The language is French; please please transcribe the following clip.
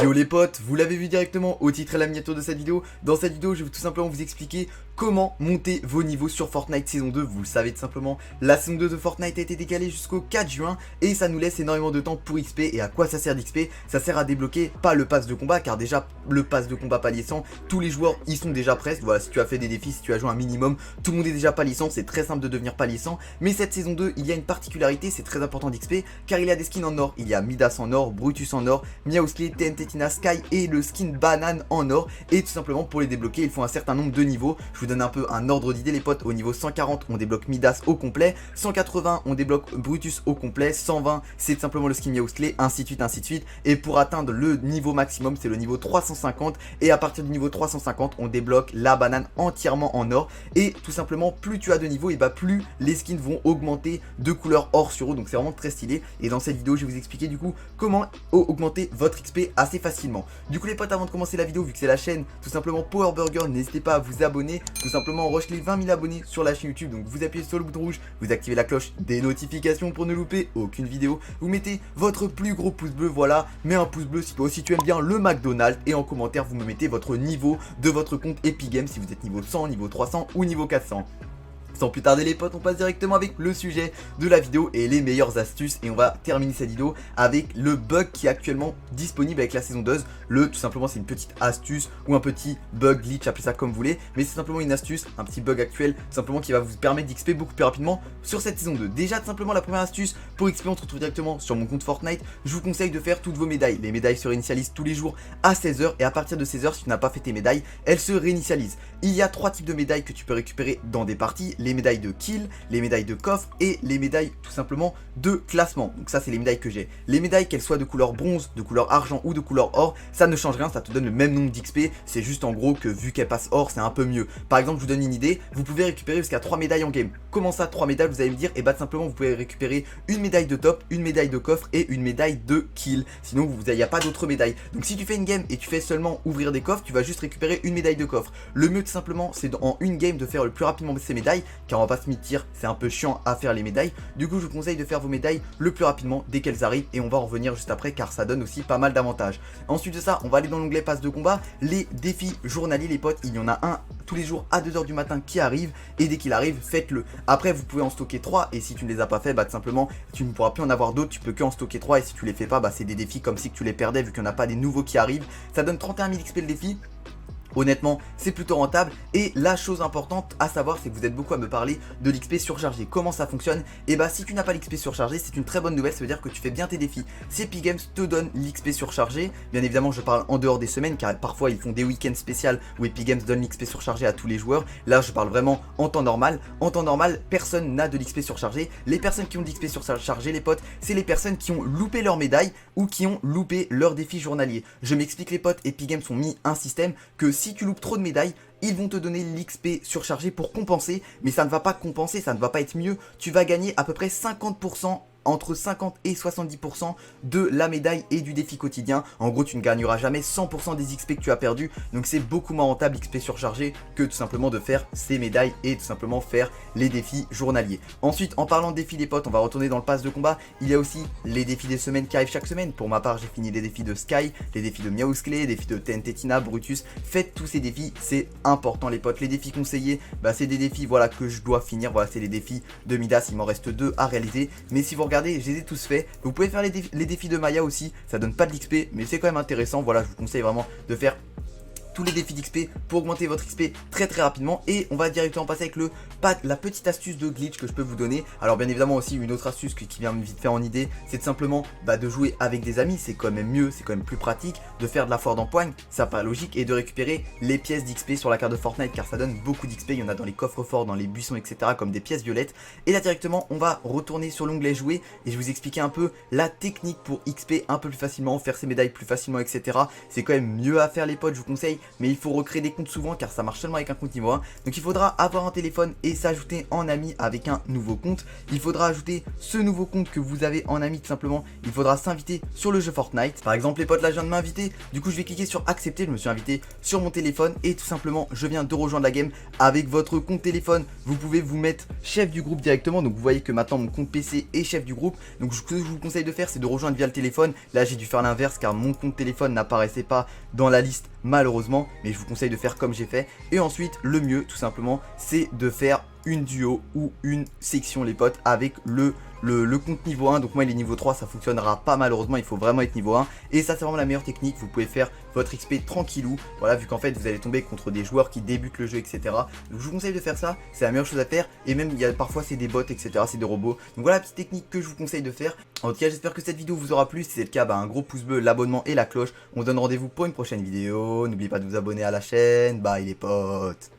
Yo les potes, vous l'avez vu directement au titre et la miniature de cette vidéo. Dans cette vidéo, je vais tout simplement vous expliquer comment monter vos niveaux sur Fortnite saison 2. Vous le savez tout simplement, la saison 2 de Fortnite a été décalée jusqu'au 4 juin et ça nous laisse énormément de temps pour XP. Et à quoi ça sert d'XP? Ça sert à débloquer pas le pass de combat, car déjà le pass de combat palier 100, tous les joueurs y sont déjà presque. Voilà, si tu as fait des défis, si tu as joué un minimum, tout le monde est déjà palier 100, c'est très simple de devenir palier 100. Mais cette saison 2, il y a une particularité, c'est très important d'XP, car il y a des skins en or. Il y a Midas en or, Brutus en or, Meowsclé, TNT Tina, Sky et le skin banane en or. Et tout simplement pour les débloquer, il faut un certain nombre de niveaux. Je vous donne un peu un ordre d'idée les potes. Au niveau 140 on débloque Midas au complet, 180 on débloque Brutus au complet, 120 c'est tout simplement le skin Meowsclé, ainsi de suite ainsi de suite. Et pour atteindre le niveau maximum c'est le niveau 350, et à partir du niveau 350 on débloque la banane entièrement en or. Et tout simplement plus tu as de niveaux, et bah plus les skins vont augmenter de couleur or sur eux. Donc c'est vraiment très stylé. Et dans cette vidéo je vais vous expliquer du coup comment augmenter votre XP assez facilement. Du coup les potes, avant de commencer la vidéo, vu que c'est la chaîne tout simplement Power Burger, n'hésitez pas à vous abonner. Tout simplement on rush les 20 000 abonnés sur la chaîne YouTube. Donc vous appuyez sur le bouton rouge, vous activez la cloche des notifications pour ne louper aucune vidéo. Vous mettez votre plus gros pouce bleu, voilà, mets un pouce bleu si tu aimes bien le McDonald's. Et en commentaire vous me mettez votre niveau de votre compte Epic Games, si vous êtes niveau 100, niveau 300 ou niveau 400. Sans plus tarder les potes, on passe directement avec le sujet de la vidéo et les meilleures astuces. Et on va terminer cette vidéo avec le bug qui est actuellement disponible avec la saison 2. Tout simplement c'est une petite astuce ou un petit bug, glitch, appelez ça comme vous voulez. Mais c'est simplement une astuce, un petit bug actuel, tout simplement qui va vous permettre d'XP beaucoup plus rapidement sur cette saison 2. Déjà tout simplement la première astuce pour XP, on se retrouve directement sur mon compte Fortnite. Je vous conseille de faire toutes vos médailles. Les médailles se réinitialisent tous les jours à 16 h. Et à partir de 16 h, si tu n'as pas fait tes médailles, elles se réinitialisent. Il y a 3 types de médailles que tu peux récupérer dans des parties. Les médailles de kill, les médailles de coffre et les médailles tout simplement de classement. Donc ça c'est les médailles que j'ai. Les médailles, qu'elles soient de couleur bronze, de couleur argent ou de couleur or, ça ne change rien, ça te donne le même nombre d'XP. C'est juste en gros que vu qu'elles passent or, c'est un peu mieux. Par exemple, je vous donne une idée, vous pouvez récupérer jusqu'à 3 médailles en game. Comment ça 3 médailles? Vous allez me dire, et bah tout simplement vous pouvez récupérer une médaille de top, une médaille de coffre et une médaille de kill. Sinon il n'y a pas d'autres médailles. Donc si tu fais une game et tu fais seulement ouvrir des coffres, tu vas juste récupérer une médaille de coffre. Le mieux tout simplement c'est en une game de faire le plus rapidement ces médailles, car on va pas se mentir, c'est un peu chiant à faire les médailles. Du coup je vous conseille de faire vos médailles le plus rapidement dès qu'elles arrivent, et on va en revenir juste après car ça donne aussi pas mal d'avantages. Ensuite de ça on va aller dans l'onglet passe de combat, les défis journaliers les potes. Il y en a un tous les jours à 2 h du matin qui arrive, et dès qu'il arrive faites-le. Après vous pouvez en stocker 3, et si tu ne les as pas fait, bah tout simplement tu ne pourras plus en avoir d'autres, tu peux que en stocker 3, et si tu les fais pas, bah c'est des défis comme si tu les perdais vu qu'il n'y en a pas des nouveaux qui arrivent. Ça donne 31 000 XP le défi. Honnêtement c'est plutôt rentable. Et la chose importante à savoir, c'est que vous êtes beaucoup à me parler de l'XP surchargé. Comment ça fonctionne? Et bah si tu n'as pas l'XP surchargé, c'est une très bonne nouvelle, ça veut dire que tu fais bien tes défis. Si Epic Games te donne l'XP surchargé, bien évidemment je parle en dehors des semaines, car parfois ils font des week-ends spéciaux où Epic Games donne l'XP surchargé à tous les joueurs. Là je parle vraiment en temps normal. En temps normal personne n'a de l'XP surchargé. Les personnes qui ont de l'XP surchargé les potes, c'est les personnes qui ont loupé leur médaille ou qui ont loupé leur défi journalier. Je m'explique les potes, Epic Games ont mis un système que si tu loupes trop de médailles, ils vont te donner l'XP surchargé pour compenser, mais ça ne va pas compenser, ça ne va pas être mieux. Tu vas gagner à peu près 50%, entre 50 et 70% de la médaille et du défi quotidien. En gros tu ne gagneras jamais 100% des XP que tu as perdu. Donc c'est beaucoup moins rentable XP surchargé que tout simplement de faire ces médailles et tout simplement faire les défis journaliers. Ensuite en parlant de défis les potes, on va retourner dans le pass de combat. Il y a aussi les défis des semaines qui arrivent chaque semaine. Pour ma part j'ai fini les défis de Sky, les défis de Meowsclé, les défis de TNT Tina, Brutus. Faites tous ces défis, c'est important les potes. Les défis conseillés, bah c'est des défis voilà que je dois finir. Voilà, c'est les défis de Midas, il m'en reste 2 à réaliser. Mais si vous regardez, je les ai tous faits. Vous pouvez faire les défis de Maya aussi, ça donne pas de l'XP mais c'est quand même intéressant. Voilà, je vous conseille vraiment de faire tous les défis d'XP pour augmenter votre XP très rapidement. Et on va directement passer avec la petite astuce de glitch que je peux vous donner. Alors bien évidemment aussi une autre astuce qui vient vite fait en idée, c'est de simplement de jouer avec des amis. C'est quand même mieux, c'est quand même plus pratique de faire de la foire d'empoigne, ça paraît logique, et de récupérer les pièces d'XP sur la carte de Fortnite, car ça donne beaucoup d'XP. Il y en a dans les coffres forts, dans les buissons etc, comme des pièces violettes. Et là directement on va retourner sur l'onglet jouer et je vais vous expliquer un peu la technique pour XP un peu plus facilement, faire ses médailles plus facilement etc. C'est quand même mieux à faire les potes, je vous conseille mais il faut recréer des comptes souvent car ça marche seulement avec un compte niveau 1. Donc il faudra avoir un téléphone et s'ajouter en ami avec un nouveau compte. Il faudra ajouter ce nouveau compte que vous avez en ami tout simplement. Il faudra s'inviter sur le jeu Fortnite. Par exemple les potes, là je viens de m'inviter, du coup je vais cliquer sur accepter, je me suis invité sur mon téléphone et tout simplement je viens de rejoindre la game avec votre compte téléphone. Vous pouvez vous mettre chef du groupe directement, donc vous voyez que maintenant mon compte PC est chef du groupe. Donc ce que je vous conseille de faire, c'est de rejoindre via le téléphone. Là j'ai dû faire l'inverse car mon compte téléphone n'apparaissait pas dans la liste malheureusement, mais je vous conseille de faire comme j'ai fait. Et ensuite le mieux tout simplement c'est de faire une duo ou une section les potes avec le compte niveau 1. Donc moi il est niveau 3, ça fonctionnera pas malheureusement, il faut vraiment être niveau 1. Et ça c'est vraiment la meilleure technique, vous pouvez faire votre XP tranquillou. Voilà, vu qu'en fait vous allez tomber contre des joueurs qui débutent le jeu, etc. Donc je vous conseille de faire ça, c'est la meilleure chose à faire. Et même il y a parfois c'est des bots, etc. C'est des robots. Donc voilà la petite technique que je vous conseille de faire. En tout cas j'espère que cette vidéo vous aura plu. Si c'est le cas, un gros pouce bleu, l'abonnement et la cloche. On se donne rendez-vous pour une prochaine vidéo. N'oubliez pas de vous abonner à la chaîne. Bye les potes.